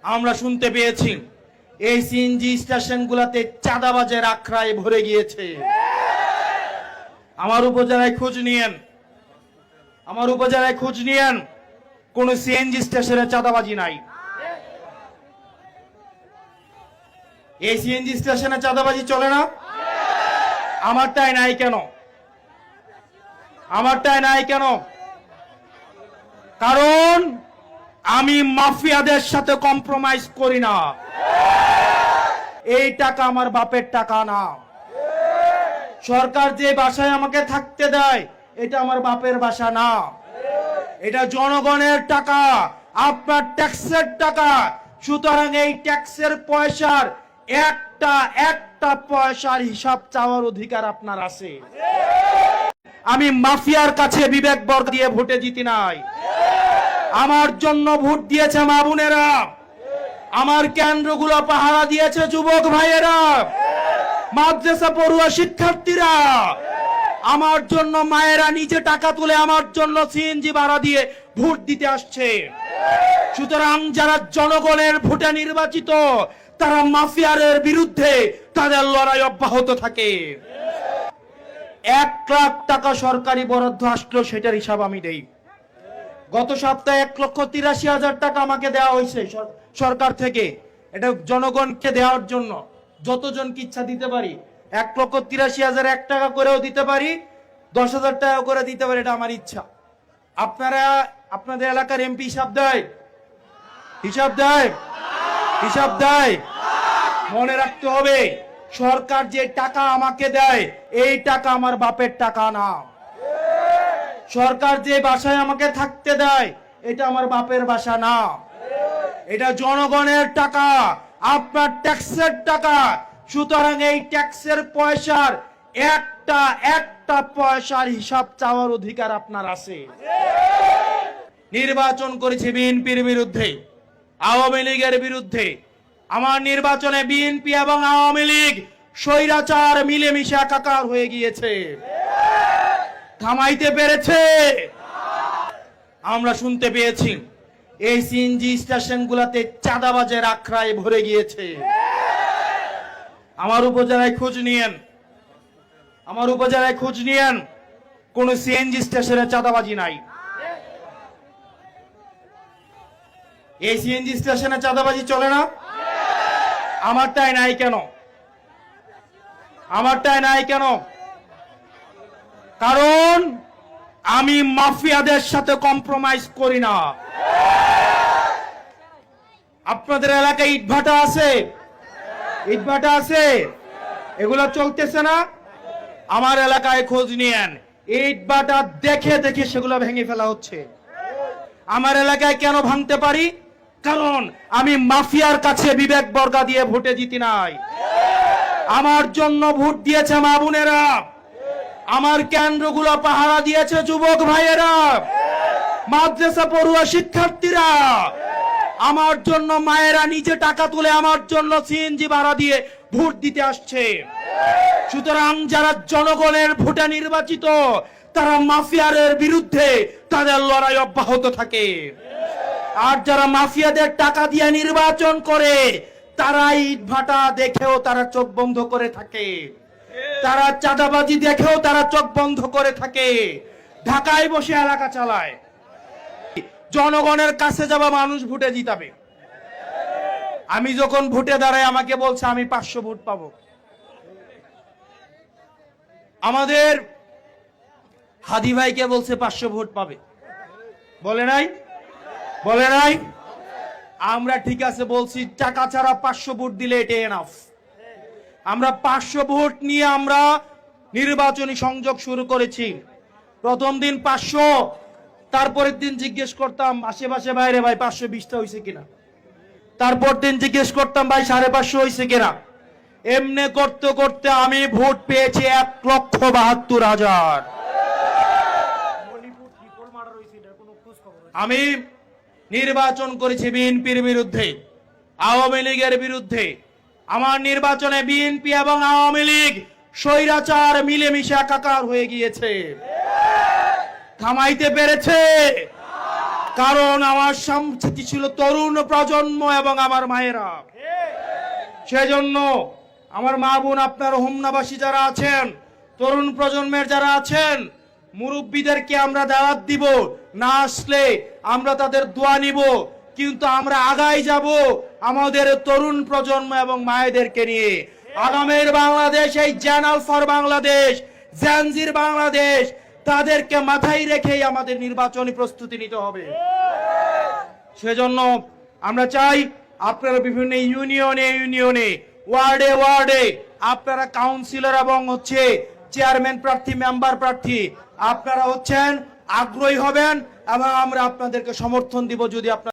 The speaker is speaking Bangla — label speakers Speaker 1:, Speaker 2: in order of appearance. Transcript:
Speaker 1: আমরা শুনতে পেয়েছি এই সিএনজি স্টেশনগুলোতে চাঁদাবাজের আখড়ায় ভরে গিয়েছে। আমার উপজেলায় খোঁজ নিয়েন, কোন সিএনজি স্টেশনে চাঁদাবাজি নাই। এই সিএনজি স্টেশনে চাঁদাবাজি চলে না? আমারটাই নাই কেন? কারণ আমি মাফিয়াদের সাথে কম্প্রোমাইজ করি না। এই টাকা আমার বাপের টাকা না। সরকার যে বাসায় আমাকে থাকতে দেয় এটা আমার বাপের বাসা না, এটা জনগণের টাকা, আপনার ট্যাক্সের টাকা। সুতরাং এই ট্যাক্সের পয়সার একটা পয়সার হিসাব চাওয়ার অধিকার আপনার আছে। আমি মাফিয়ার কাছে বিবেক বর্গ দিয়ে ভোটে জিতি নাই। আমার জন্য ভোট দিয়েছে মা বোনেরা, আমার কেন্দ্রগুলো পাহারা দিয়েছে যুবক ভাইয়েরা, মাদ্রাসা পড়ুয়া শিক্ষার্থীরা। আমার জন্য মায়েরা নিজে টাকা তুলে আমার জন্য সিএনজি ভাড়া দিয়ে ভোট দিতে আসছে। সুতরাং যারা জনগণের ভোটে নির্বাচিত তারা মাফিয়ারের বিরুদ্ধে তাদের লড়াই অব্যাহত থাকে। 1 লাখ টাকা সরকারি বরাদ্দ আসলো, সেটার হিসাব আমি দেই। গত সপ্তাহে 1,83,000 টাকা আমাকে দেওয়া হয়েছে সরকার থেকে। এটা জনগণকে দেওয়ার জন্য যতজনকে ইচ্ছা দিতে পারি। 1,83,000 1 টাকা করেও দিতে পারি, 10,000 টাকা করে দিতে পারি, এটা আমার ইচ্ছা। আপনারা আপনাদের এলাকার এমপি হিসাব দেয়। মনে রাখতে হবে, সরকার যে টাকা আমাকে দেয় এই টাকা আমার বাপের টাকা না। সরকার যে বাসায় আমাকে থাকতে দেয় এটা আমার বাপের বাসা না, এটা জনগণের টাকা, আপনার ট্যাক্সের টাকা। সুতরাং এই ট্যাক্সের পয়সার একটা পয়সার হিসাব চাওয়ার অধিকার আপনার আছে। নির্বাচন করেছে বিএনপির বিরুদ্ধে, আওয়ামী লীগের বিরুদ্ধে। আমার নির্বাচনে বিএনপি এবং আওয়ামী লীগ স্বৈরাচার মিলেমিশে একাকার হয়ে গিয়েছে। থামাইতে পেরেছে? আমরা শুনতে পেয়েছি এই সিএনজি স্টেশনগুলোতে চাঁদাবাজের আখড়ায় ভরে গিয়েছে। আমার উপজেলায় খোঁজ নিয়েন, কোন সিএনজি স্টেশনে চাঁদাবাজি নাই। এই সিএনজি স্টেশনে চাঁদাবাজি চলে না? আমারটাই নাই কেন? কারণ আমি মাফিয়াদের সাথে কম্প্রোমাইজ করি না। আপনাদের এলাকায় ইটভাটা আছে, এগুলো চলতেছে না? আমার এলাকায় খোঁজ নিয়েন, ইটভাটা দেখে সেগুলো ভেঙে ফেলা হচ্ছে। আমার এলাকায় কেন ভাঙতে পারি? কারণ আমি মাফিয়ার কাছে বিবেক বর্গা দিয়ে ভোটে জিতি নাই। আমার জন্য ভোট দিয়েছে মা বোনেরা, আমার কেন্দ্রগুলো পাহারা দিয়েছে যুবক ভাইয়েরা, মাদ্রাসা পড়ুয়া শিক্ষার্থীরা। আমার জন্য মায়েরা নিজে টাকা তুলে আমার জন্য সিএনজি ভাড়া দিয়ে ভোট দিতে আসছে। সুতরাং যারা জনগণের ভোটে নির্বাচিত তারা মাফিয়ারের বিরুদ্ধে তাদের লড়াই অব্যাহত থাকে। আর যারা মাফিয়াদের টাকা দিয়ে নির্বাচন করে তারা ইটভাটা দেখেও তারা চোখ বন্ধ করে থাকে, তারা চাঁদাবাজি দেখেও তারা চোখ বন্ধ করে থাকে, ঢাকায় বসে এলাকা চালায়। জনগণের কাছে যাবা মানুষ ভোটে জিতাবে। আমি যখন ভোটে দাঁড়াই আমাকে বলছে আমি 500 ভোট পাবো। আমাদের হাদি ভাইকে বলছে 500 ভোট পাবে, বলে নাই? আমরা ঠিক আছে বলছি, টাকা ছাড়া 500 ভোট দিলে এটা এনাফ। আমরা 500 ভোট নিয়ে আমরা নির্বাচনী সংযোগ শুরু করেছি। প্রথম দিন 500, তারপরের দিন জিজ্ঞেস করতাম আশেপাশে বাইরে, ভাই 520টা হয়েছে কিনা। তারপর দিন জিজ্ঞেস করতাম ভাই 550 হয়েছে কিনা। এমনি করতে করতে আমি ভোট পেয়েছি 1,72,000। আমি নির্বাচন করেছি বিএনপির বিরুদ্ধে, আওয়ামী লীগের বিরুদ্ধে। আমার নির্বাচনে বিএনপি এবং আওয়ামী লীগ স্বৈরাচার মিলেমিশে একাকার হয়ে গিয়েছে। থামাইতে পেরেছে? কারণ আমার সাথে ছিল তরুণ প্রজন্ম এবং আমার মায়েরা। সেজন্য আমার মা বোন, আপনার হোমনাবাসী যারা আছেন, তরুণ প্রজন্মের যারা আছেন, মুরব্বীদেরকে আমরা দাওয়াত দিব, না আসলে আমরা তাদের দোয়া নিব, কিন্তু আমরা আগাই যাব আমাদের তরুণ প্রজন্ম এবং মায়েদেরকে নিয়ে। আগামীর বাংলাদেশ, এই চ্যানেল ফর বাংলাদেশ, জেনজির বাংলাদেশ, তাদেরকে মাথায় রেখেই আমাদের নির্বাচনী প্রস্তুতি নিতে হবে। সেজন্য আমরা চাই আপনারা বিভিন্ন ইউনিয়নে ওয়ার্ডে আপনারা কাউন্সিলর এবং চেয়ারম্যান প্রার্থী, মেম্বার প্রার্থী আপনারা আগ্রহী হবেন এবং আমরা আপনাদেরকে সমর্থন দিব যদি আপনারা